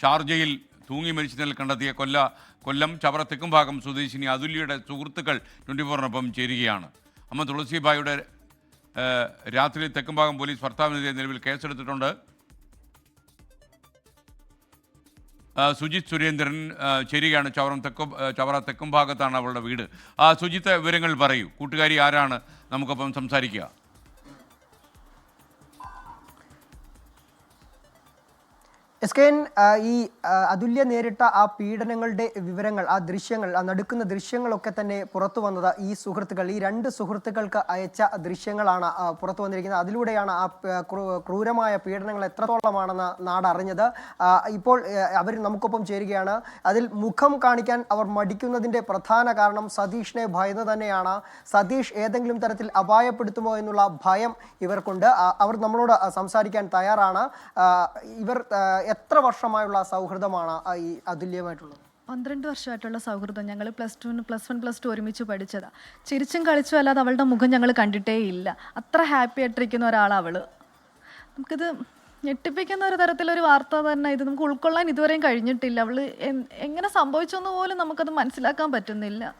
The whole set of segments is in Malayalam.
ഷാർജയിൽ തൂങ്ങി മരിച്ച നിലയിൽ കണ്ടെത്തിയ കൊല്ലം ചവറ തെക്കുംഭാഗം സ്വദേശിനി അതുല്യയുടെ സുഹൃത്തുക്കൾ 24-നൊപ്പം ചേരുകയാണ്. അമ്മ തുളസിബായിയുടെ രാത്രി തെക്കുംഭാഗം പോലീസ് ഭർത്താവിനെതിരെ നിലവിൽ കേസെടുത്തിട്ടുണ്ട്. സുജിത് സുരേന്ദ്രൻ ചേരുകയാണ്. ചവറ തെക്കുംഭാഗത്താണ് അവളുടെ വീട്. സുജിത്ത്, വിവരങ്ങൾ പറയൂ. കൂട്ടുകാരി ആരാണ്? നമുക്കൊപ്പം സംസാരിക്കുക. എസ്കെൻ, ഈ അതുല്യ നേരിട്ട ആ പീഡനങ്ങളുടെ വിവരങ്ങൾ, ആ ദൃശ്യങ്ങൾ, ആ നടുക്കുന്ന ദൃശ്യങ്ങളൊക്കെ തന്നെ പുറത്തു വന്നത് ഈ സുഹൃത്തുക്കൾ, ഈ രണ്ട് സുഹൃത്തുക്കൾക്ക് അയച്ച ദൃശ്യങ്ങളാണ് പുറത്തു വന്നിരിക്കുന്നത്. അതിലൂടെയാണ് ആ ക്രൂരമായ പീഡനങ്ങൾ എത്രത്തോളമാണെന്ന് നാടറിഞ്ഞത്. ഇപ്പോൾ അവർ നമുക്കൊപ്പം ചേരുകയാണ്. അതിൽ മുഖം കാണിക്കാൻ അവർ മടിക്കുന്നതിൻ്റെ പ്രധാന കാരണം സതീഷിനെ ഭയന്ന് തന്നെയാണ്. സതീഷ് ഏതെങ്കിലും തരത്തിൽ അപായപ്പെടുത്തുമോ എന്നുള്ള ഭയം ഇവർക്കുണ്ട്. അവർ നമ്മളോട് സംസാരിക്കാൻ തയ്യാറാണ്. ഇവർ എത്ര വർഷമായുള്ള സൗഹൃദമാണ് ഈ അതുല്യമായിട്ടുള്ളത്? 12 വർഷമായിട്ടുള്ള സൗഹൃദം. ഞങ്ങൾ +1 ഒരുമിച്ച് പഠിച്ചതാണ്. ചിരിച്ചും കളിച്ചും അല്ലാതെ അവളുടെ മുഖം ഞങ്ങൾ കണ്ടിട്ടേ ഇല്ല. അത്ര ഹാപ്പി ആയിട്ടിരിക്കുന്ന ഒരാളാണ് അവൾ. നമുക്കിത് ഞെട്ടിപ്പിക്കുന്ന ഒരു തരത്തിലൊരു വാർത്ത തന്നെ. ഇത് നമുക്ക് ഉൾക്കൊള്ളാൻ ഇതുവരെയും കഴിഞ്ഞിട്ടില്ല. അവൾ എങ്ങനെ സംഭവിച്ചെന്ന് പോലും നമുക്കത് മനസ്സിലാക്കാൻ പറ്റുന്നില്ല.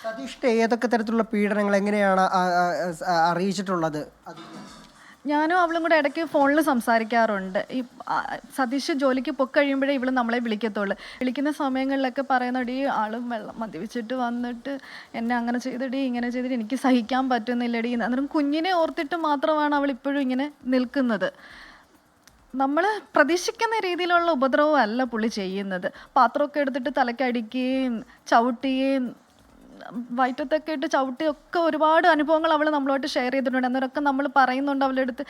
സതീഷിന്റെ ഏതൊക്കെ തരത്തിലുള്ള പീഡനങ്ങൾ എങ്ങനെയാണ് അറിയിച്ചിട്ടുള്ളത്? ഞാനും അവളും കൂടെ ഇടയ്ക്ക് ഫോണിൽ സംസാരിക്കാറുണ്ട്. ഈ സതീഷ് ജോലിക്ക് പൊക്കഴിയുമ്പോഴേ ഇവൾ നമ്മളെ വിളിക്കത്തുള്ളൂ. വിളിക്കുന്ന സമയങ്ങളിലൊക്കെ പറയുന്നടി ആളും വെള്ളം മദ്യപിച്ചിട്ട് വന്നിട്ട് എന്നെ അങ്ങനെ ചെയ്തിടി, ഇങ്ങനെ ചെയ്തിട്ട് എനിക്ക് സഹിക്കാൻ പറ്റുന്നില്ലടി. അന്നേരം കുഞ്ഞിനെ ഓർത്തിട്ട് മാത്രമാണ് അവൾ ഇപ്പോഴും ഇങ്ങനെ നിൽക്കുന്നത്. നമ്മൾ പ്രതീക്ഷിക്കുന്ന രീതിയിലുള്ള ഉപദ്രവം അല്ല പുള്ളി ചെയ്യുന്നത്. പാത്രമൊക്കെ എടുത്തിട്ട് തലക്കടിക്കുകയും ചവിട്ടുകയും വയറ്റത്തൊക്കെ ഇട്ട് ചവിട്ടിയൊക്കെ ഒരുപാട് അനുഭവങ്ങൾ അവൾ നമ്മളോട്ട് ഷെയർ ചെയ്തിട്ടുണ്ട്. അന്നേരമൊക്കെ നമ്മൾ പറയുന്നുണ്ട് അവളുടെ അടുത്ത്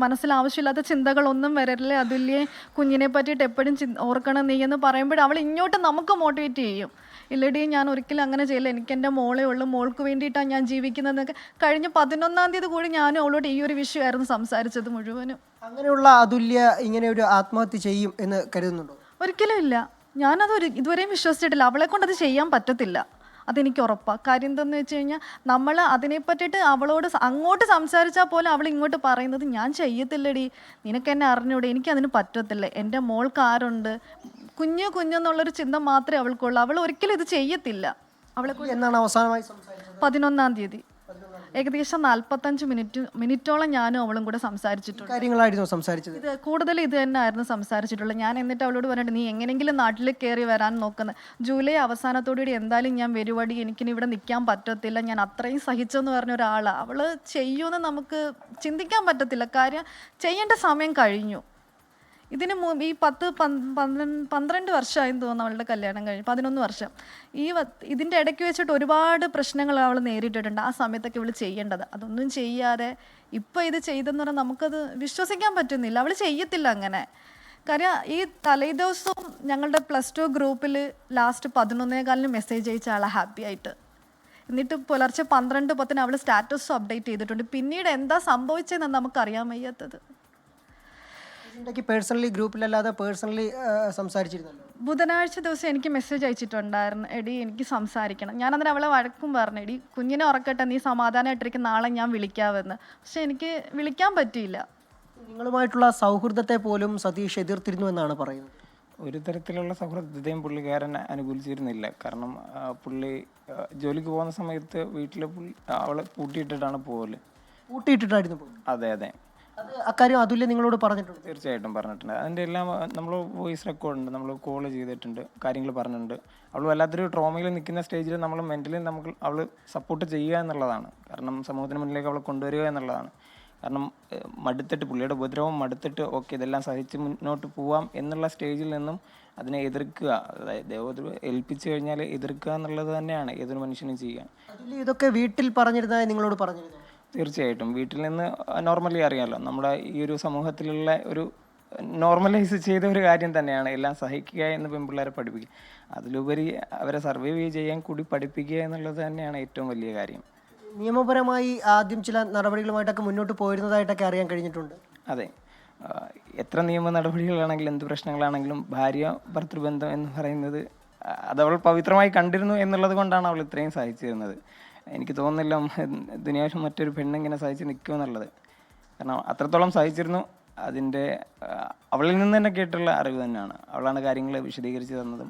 മനസ്സിൽ ആവശ്യമില്ലാത്ത ചിന്തകളൊന്നും വരല്ലേ അതുല്യേ, കുഞ്ഞിനെ പറ്റിയിട്ട് എപ്പോഴും ഓർക്കണം നീ എന്ന് പറയുമ്പോൾ അവൾ ഇങ്ങോട്ട് നമുക്ക് മോട്ടിവേറ്റ് ചെയ്യും. ഇല്ലടി, ഞാൻ ഒരിക്കലും അങ്ങനെ ചെയ്യില്ല, എനിക്ക് എൻ്റെ മോളേ ഉള്ളൂ, മോൾക്ക് വേണ്ടിയിട്ടാണ് ഞാൻ ജീവിക്കുന്നതെന്നൊക്കെ. കഴിഞ്ഞ 11-ാം തീയതി കൂടി ഞാനും അവളോട് ഈ ഒരു വിഷയമായിരുന്നു സംസാരിച്ചത് മുഴുവനും. അങ്ങനെയുള്ള അതുല്യ ഇങ്ങനെ ഒരു ആത്മഹത്യ ചെയ്യും എന്ന് കരുതുന്നുണ്ടോ? ഒരിക്കലും ഇല്ല. ഞാനത് ഇതുവരെയും വിശ്വസിച്ചിട്ടില്ല. അവളെ കൊണ്ട് അത് ചെയ്യാൻ പറ്റത്തില്ല, അതെനിക്ക് ഉറപ്പാണ്. കാര്യം എന്താണെന്ന് വെച്ച് കഴിഞ്ഞാൽ നമ്മൾ അതിനെ പറ്റിയിട്ട് അവളോട് അങ്ങോട്ട് സംസാരിച്ചാൽ പോലെ അവൾ ഇങ്ങോട്ട് പറയുന്നത് ഞാൻ ചെയ്യത്തില്ലടി, നിനക്ക് എന്നെ അറിഞ്ഞൂടെ, എനിക്കതിന് പറ്റത്തില്ല, എൻ്റെ മോൾക്ക് ആരുണ്ട്, കുഞ്ഞെന്നുള്ളൊരു ചിന്ത മാത്രമേ അവൾക്കുള്ളൂ. അവൾ ഒരിക്കലും ഇത് ചെയ്യത്തില്ല. അവളെ എന്നാണ് അവസാനമായി സംസാരിച്ചത്? 11-ാം തീയതി ഏകദേശം 45 മിനിറ്റോളം ഞാനും അവളും കൂടെ സംസാരിച്ചിട്ടുണ്ട്. കാര്യങ്ങളായിരുന്നു സംസാരിച്ചത്. കൂടുതൽ ഇത് തന്നെ ആയിരുന്നു സംസാരിച്ചിട്ടുള്ളത്. ഞാൻ എന്നിട്ട് അവളോട് പറഞ്ഞിട്ട് നീ എങ്ങനെയെങ്കിലും നാട്ടിൽ കയറി വരാൻ നോക്കുന്നത്, ജൂലൈ അവസാനത്തോടുകൂടി എന്തായാലും ഞാൻ വരുവാടി, എനിക്കിനി ഇവിടെ നിൽക്കാൻ പറ്റത്തില്ല, ഞാൻ അത്രയും സഹിച്ചെന്ന് പറഞ്ഞ ഒരാളാണ്. അവൾ ചെയ്യുമെന്ന് നമുക്ക് ചിന്തിക്കാൻ പറ്റത്തില്ല. കാര്യം ചെയ്യേണ്ട സമയം കഴിഞ്ഞു. ഇതിന് ഈ 12 വർഷമായെന്ന് തോന്നുന്നു അവളുടെ കല്യാണം കഴിഞ്ഞ്. 11 വർഷം. ഇതിൻ്റെ ഇടയ്ക്ക് വെച്ചിട്ട് ഒരുപാട് പ്രശ്നങ്ങൾ അവൾ നേരിട്ടിട്ടുണ്ട്. ആ സമയത്തൊക്കെ ഇവൾ ചെയ്യേണ്ടത് അതൊന്നും ചെയ്യാതെ ഇപ്പോൾ ഇത് ചെയ്തെന്ന് പറഞ്ഞാൽ നമുക്കത് വിശ്വസിക്കാൻ പറ്റുന്നില്ല. അവൾ ചെയ്യത്തില്ല അങ്ങനെ. കാര്യം ഈ തലേദിവസവും ഞങ്ങളുടെ +2 ഗ്രൂപ്പിൽ ലാസ്റ്റ് 11:15 മെസ്സേജ് അയച്ച ആളാണ് ഹാപ്പി ആയിട്ട്. എന്നിട്ട് പുലർച്ചെ 12:10 അവൾ സ്റ്റാറ്റസും അപ്ഡേറ്റ് ചെയ്തിട്ടുണ്ട്. പിന്നീട് എന്താ സംഭവിച്ചതെന്ന് നമുക്കറിയാൻ വയ്യാത്തത്. Personally ഗ്രൂപ്പിലല്ലാതെ personally സംസാരിച്ചിരുന്നല്ലോ. ബുധനാഴ്ച ദിവസം എനിക്ക് മെസ്സേജ് അയച്ചിട്ടുണ്ടായിരുന്നു, എടി എനിക്ക് സംസാരിക്കണം. ഞാൻ അന്നേരം അവളെ വഴക്കും പറഞ്ഞു, എടി കുഞ്ഞിനെ ഉറക്കട്ടെ, നീ സമാധാനമായിട്ടിരിക്കും, നാളെ ഞാൻ വിളിക്കാമെന്ന്. പക്ഷെ എനിക്ക് വിളിക്കാൻ പറ്റിയില്ല. നിങ്ങളുമായിട്ടുള്ള സൗഹൃദത്തെ പോലും സതീഷ് എതിർത്തിരുന്നു എന്നാണ് പറയുന്നത്. ഒരു തരത്തിലുള്ള സൗഹൃദത്തെയും പുള്ളിക്കാരൻ അനുകൂലിച്ചിരുന്നില്ല. കാരണം പുള്ളി ജോലിക്ക് പോകുന്ന സമയത്ത് വീട്ടിൽ അവളെ പൂട്ടിയിട്ടിട്ടാണ് പോകല്. പൂട്ടിയിട്ടിട്ടായിരുന്നു പോകും? അതെ അതെ. അക്കാര്യം അതുല്യ നിങ്ങളോട് പറഞ്ഞിട്ടുണ്ട്? തീർച്ചയായിട്ടും പറഞ്ഞിട്ടുണ്ട്. അതിൻ്റെ എല്ലാം നമ്മൾ വോയിസ് റെക്കോർഡുണ്ട്, നമ്മൾ കോൾ ചെയ്തിട്ടുണ്ട്, കാര്യങ്ങൾ പറഞ്ഞിട്ടുണ്ട്. അവൾ വല്ലാത്തൊരു ട്രോമയിൽ നിൽക്കുന്ന സ്റ്റേജിൽ നമ്മൾ മെൻ്റലി അവൾ സപ്പോർട്ട് ചെയ്യുക എന്നുള്ളതാണ്. കാരണം സമൂഹത്തിന് മുന്നിലേക്ക് അവളെ കൊണ്ടുവരിക എന്നുള്ളതാണ്. കാരണം മടുത്തിട്ട്, പുള്ളിയുടെ ഉപദ്രവം മടുത്തിട്ട് ഓക്കെ ഇതെല്ലാം സഹിച്ച് മുന്നോട്ട് പോവാം എന്നുള്ള സ്റ്റേജിൽ നിന്നും അതിനെ എതിർക്കുക, അതായത് ദേവോദ്രവം ഏൽപ്പിച്ചു കഴിഞ്ഞാൽ എതിർക്കുക എന്നുള്ളത് തന്നെയാണ് ഏതൊരു മനുഷ്യനും ചെയ്യുക. ഇതൊക്കെ വീട്ടിൽ പറഞ്ഞിരുന്നതായി നിങ്ങളോട് പറഞ്ഞിരുന്നു? തീർച്ചയായിട്ടും. വീട്ടിൽ നിന്ന് നോർമലി അറിയാമല്ലോ, നമ്മുടെ ഈ ഒരു സമൂഹത്തിലുള്ള ഒരു നോർമലൈസ് ചെയ്ത ഒരു കാര്യം തന്നെയാണ് എല്ലാം സഹിക്കുക എന്ന് പെൺപിള്ളേരെ പഠിപ്പിക്കുക. അതിലുപരി അവരെ സർവൈവ് ചെയ്യാൻ കൂടി പഠിപ്പിക്കുക എന്നുള്ളത് തന്നെയാണ് ഏറ്റവും വലിയ കാര്യം. നിയമപരമായി ആദ്യം ചില നടപടികളുമായിട്ടൊക്കെ മുന്നോട്ട് പോയിരുന്നതായിട്ടൊക്കെ അറിയാൻ കഴിഞ്ഞിട്ടുണ്ട്. അതെ, എത്ര നിയമ നടപടികളാണെങ്കിലും എന്ത് പ്രശ്നങ്ങളാണെങ്കിലും ഭാര്യ ഭർത്തൃബന്ധം എന്ന് പറയുന്നത് അതവൾ പവിത്രമായി കണ്ടിരുന്നു എന്നുള്ളത് കൊണ്ടാണ് അവൾ ഇത്രയും സഹിച്ചിരുന്നത്. എനിക്ക് തോന്നുന്നില്ല ദുനിയാവിൽ മറ്റൊരു പെണ്ണിങ്ങനെ സഹിച്ച് നിൽക്കുമെന്നുള്ളത്. കാരണം അത്രത്തോളം സഹിച്ചിരുന്നു. അതിൻ്റെ അവളിൽ നിന്ന് തന്നെ കേട്ടുള്ള അറിവ് തന്നെയാണ്. അവളാണ് കാര്യങ്ങൾ വിശദീകരിച്ച് തന്നതും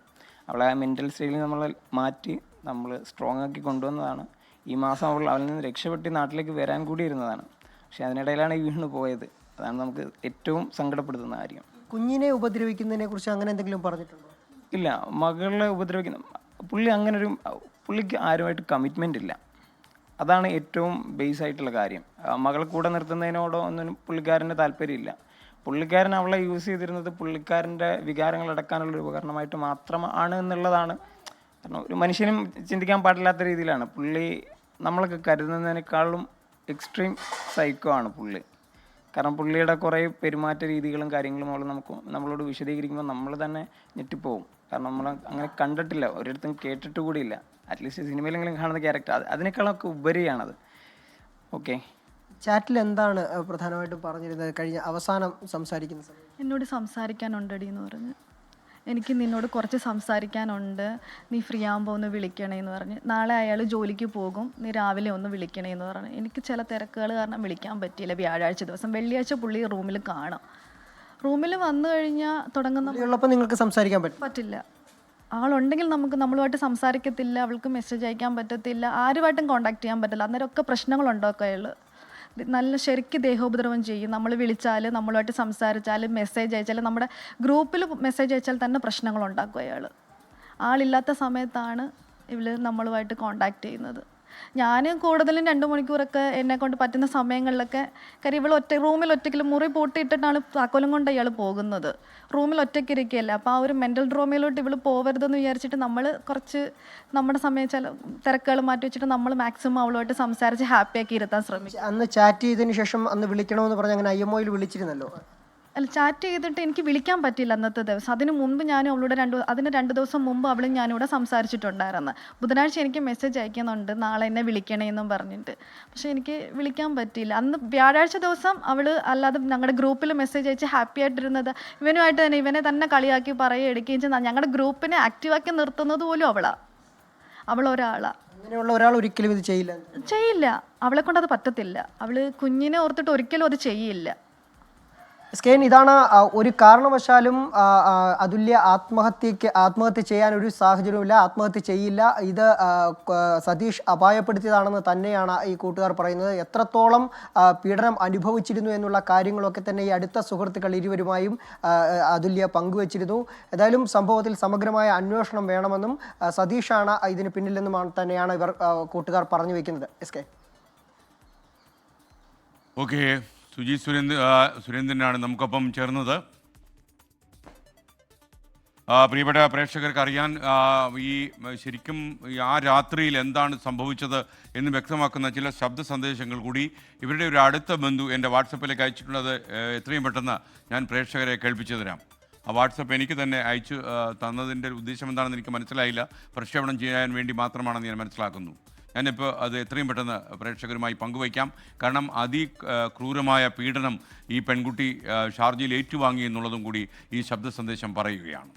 അവളെ മെൻ്റൽ സ്റ്റേജിൽ നമ്മൾ മാറ്റി നമ്മൾ സ്ട്രോങ് ആക്കി കൊണ്ടുവന്നതാണ്. ഈ മാസം അവളിൽ നിന്ന് രക്ഷപ്പെട്ട് നാട്ടിലേക്ക് വരാൻ കൂടി ഇരുന്നതാണ്. പക്ഷേ അതിനിടയിലാണ് ഈ വീണ് പോയത്. അതാണ് നമുക്ക് ഏറ്റവും സങ്കടപ്പെടുത്തുന്ന കാര്യം. കുഞ്ഞിനെ ഉപദ്രവിക്കുന്നതിനെ കുറിച്ച് അങ്ങനെ എന്തെങ്കിലും പറഞ്ഞിട്ടുണ്ടോ? ഇല്ല, മകളെ ഉപദ്രവിക്കുന്ന പുള്ളിക്ക് ആരുമായിട്ട് കമ്മിറ്റ്മെൻ്റ് ഇല്ല. അതാണ് ഏറ്റവും ബേസ് ആയിട്ടുള്ള കാര്യം. മകളെ കൂടെ നിർത്തുന്നതിനോടോ ഒന്നും പുള്ളിക്കാരൻ്റെ താല്പര്യമില്ല. പുള്ളിക്കാരൻ അവളെ യൂസ് ചെയ്തിരുന്നത് പുള്ളിക്കാരൻ്റെ വികാരങ്ങൾ അടക്കാനുള്ളൊരു ഉപകരണമായിട്ട് മാത്രമാണ് എന്നുള്ളതാണ്. കാരണം ഒരു മനുഷ്യനും ചിന്തിക്കാൻ പാടില്ലാത്ത രീതിയിലാണ് പുള്ളി. നമ്മളൊക്കെ കരുതുന്നതിനേക്കാളും എക്സ്ട്രീം സൈക്കോ ആണ് പുള്ളി. കാരണം പുള്ളിയുടെ കുറേ പെരുമാറ്റ രീതികളും കാര്യങ്ങളും നമ്മളോട് വിശദീകരിക്കുമ്പോൾ നമ്മൾ തന്നെ ഞെട്ടിപ്പോവും. കാരണം നമ്മൾ അങ്ങനെ കണ്ടിട്ടില്ല, ഒരിടത്തും കേട്ടിട്ട് കൂടിയില്ല. അറ്റ്ലീസ്റ്റ് സിനിമയിലെങ്കിലും കാണുന്ന ക്യാരക്ടർ അതിനേക്കാളൊക്കെ ഉപരിയാണത്. ഓക്കെ, ചാറ്റിൽ എന്താണ് പ്രധാനമായിട്ടും പറഞ്ഞിരുന്നത് കഴിഞ്ഞ അവസാനം സംസാരിക്കുന്ന സമയത്ത്? എന്നോട് സംസാരിക്കാനുണ്ടടി എന്ന് പറഞ്ഞ്, എനിക്ക് നിന്നോട് കുറച്ച് സംസാരിക്കാനുണ്ട്, നീ ഫ്രീ ആകുമ്പോൾ ഒന്ന് വിളിക്കണേ എന്ന് പറഞ്ഞ്. നാളെ അയാൾ ജോലിക്ക് പോകും, നീ രാവിലെ ഒന്ന് വിളിക്കണേ എന്ന് പറഞ്ഞ്. എനിക്ക് ചില തിരക്കുകൾ കാരണം വിളിക്കാൻ പറ്റിയില്ല. വ്യാഴാഴ്ച ദിവസം, വെള്ളിയാഴ്ച പുള്ളി റൂമിൽ കാണാം. റൂമിൽ വന്നു കഴിഞ്ഞാൽ ഉള്ളപ്പോൾ നിങ്ങൾക്ക് സംസാരിക്കാൻ പറ്റില്ല. ആളുണ്ടെങ്കിൽ നമ്മളുമായിട്ട് സംസാരിക്കത്തില്ല, അവൾക്ക് മെസ്സേജ് അയക്കാൻ പറ്റത്തില്ല, ആരുമായിട്ടും കോൺടാക്ട് ചെയ്യാൻ പറ്റില്ല. അന്നേരമൊക്കെ പ്രശ്നങ്ങളുണ്ടാക്കും അയാൾ. നല്ല ശരിക്ക് ദേഹോപദ്രവം ചെയ്യും. നമ്മൾ വിളിച്ചാൽ, നമ്മളുമായിട്ട് സംസാരിച്ചാൽ, മെസ്സേജ് അയച്ചാൽ, നമ്മുടെ ഗ്രൂപ്പിൽ മെസ്സേജ് അയച്ചാൽ തന്നെ പ്രശ്നങ്ങളുണ്ടാക്കും അയാൾ. ആളില്ലാത്ത സമയത്താണ് നമ്മളുമായിട്ട് കോൺടാക്ട് ചെയ്യുന്നത്. ഞാൻ കൂടുതലും 2 മണിക്കൂറൊക്കെ എന്നെക്കൊണ്ട് പറ്റുന്ന സമയങ്ങളിലൊക്കെ, കാര്യം റൂമിൽ ഒറ്റയ്ക്ക് മുറി പൂട്ടിയിട്ടിട്ടാണ് താക്കോലും കൊണ്ട് അയാൾ പോകുന്നത്. റൂമിൽ ഒറ്റയ്ക്ക് ഇരിക്കുകയല്ല. അപ്പോൾ ആ ഒരു മെൻ്റൽ ഡ്രോമയിലോട്ട് പോകരുതെന്ന് വിചാരിച്ചിട്ട് നമ്മൾ കുറച്ച് നമ്മുടെ സമയം ചില തിരക്കുകൾ മാറ്റി വെച്ചിട്ട് നമ്മൾ മാക്സിമം അവളുമായിട്ട് സംസാരിച്ച് ഹാപ്പിയാക്കി ഇരുത്താൻ ശ്രമിക്കും. അന്ന് ചാറ്റ് ചെയ്തതിന് ശേഷം അന്ന് വിളിക്കണമെന്ന് പറഞ്ഞ് അങ്ങനെ IMO വിളിച്ചിരുന്നല്ലോ. അല്ല, ചാറ്റ് ചെയ്തിട്ട് എനിക്ക് വിളിക്കാൻ പറ്റിയില്ല അന്നത്തെ ദിവസം. അതിന് മുമ്പ് ഞാൻ അവളോട് 2 ദിവസം മുമ്പ് അവളും ഞാനിവിടെ സംസാരിച്ചിട്ടുണ്ടായിരുന്നു. ബുധനാഴ്ച എനിക്ക് മെസ്സേജ് അയക്കുന്നുണ്ട്, നാളെ എന്നെ വിളിക്കണേ എന്നും പറഞ്ഞിട്ട്. പക്ഷേ എനിക്ക് വിളിക്കാൻ പറ്റിയില്ല. അന്ന് വ്യാഴാഴ്ച ദിവസം അവൾ അല്ലാതെ ഞങ്ങളുടെ ഗ്രൂപ്പിൽ മെസ്സേജ് അയച്ച് ഹാപ്പി ആയിട്ടിരുന്നത്. ഇവനെ തന്നെ കളിയാക്കി പറയുക എടുക്കുകയും ചെയ്താൽ ഞങ്ങളുടെ ഗ്രൂപ്പിനെ ആക്റ്റീവാക്കി നിർത്തുന്നത് പോലും അവളൊരാളാണ്. അങ്ങനെയുള്ള ഒരാൾ ഒരിക്കലും ഇത് ചെയ്യില്ല. അവളെ കൊണ്ട് അത് പറ്റത്തില്ല. അവൾ കുഞ്ഞിനെ ഓർത്തിട്ട് ഒരിക്കലും അത് ചെയ്യില്ല. സ്കെയിൻ, ഇതാണ് ഒരു കാരണവശാലും അതുല്യ ആത്മഹത്യ ചെയ്യാൻ ഒരു സാഹചര്യവുമില്ല, ആത്മഹത്യ ചെയ്യില്ല. ഇത് സതീഷ് അപായപ്പെടുത്തിയതാണെന്ന് തന്നെയാണ് ഈ കൂട്ടുകാർ പറയുന്നത്. എത്രത്തോളം പീഡനം അനുഭവിച്ചിരുന്നു എന്നുള്ള കാര്യങ്ങളൊക്കെ തന്നെ ഈ അടുത്ത സുഹൃത്തുക്കൾ ഇരുവരുമായും അതുല്യ പങ്കുവച്ചിരുന്നു. ഏതായാലും സംഭവത്തിൽ സമഗ്രമായ അന്വേഷണം വേണമെന്നും സതീഷാണ് ഇതിന് പിന്നിലെന്നും തന്നെയാണ് ഇവർ കൂട്ടുകാർ പറഞ്ഞു വയ്ക്കുന്നത്. എസ്കെ, ഓക്കെ, സുജി സുരേന്ദ്രനാണ് നമുക്കൊപ്പം ചേർന്നത്. പ്രിയപ്പെട്ട പ്രേക്ഷകർക്ക് അറിയാൻ ശരിക്കും ആ രാത്രിയിൽ എന്താണ് സംഭവിച്ചത് എന്ന് വ്യക്തമാക്കുന്ന ചില ശബ്ദ സന്ദേശങ്ങൾ കൂടി ഇവരുടെ ഒരു അടുത്ത ബന്ധു എൻ്റെ വാട്സപ്പിലേക്ക് അയച്ചിട്ടുള്ളത്. എത്രയും പെട്ടെന്ന് ഞാൻ പ്രേക്ഷകരെ കേൾപ്പിച്ചു തരാം. ആ വാട്സപ്പ് എനിക്ക് തന്നെ അയച്ചു തന്നതിൻ്റെ ഉദ്ദേശം എന്താണെന്ന് എനിക്ക് മനസ്സിലായില്ല. പ്രക്ഷേപണം ചെയ്യാൻ വേണ്ടി മാത്രമാണെന്ന് ഞാൻ മനസ്സിലാക്കുന്നു. ഞാനിപ്പോൾ അത് എത്രയും പെട്ടെന്ന് പ്രേക്ഷകരുമായി പങ്കുവയ്ക്കാം. കാരണം ക്രൂരമായ പീഡനം ഈ പെൺകുട്ടി ഷാർജയിൽ ഏറ്റുവാങ്ങി എന്നുള്ളതും കൂടി ഈ ശബ്ദ സന്ദേശം പറയുകയാണ്.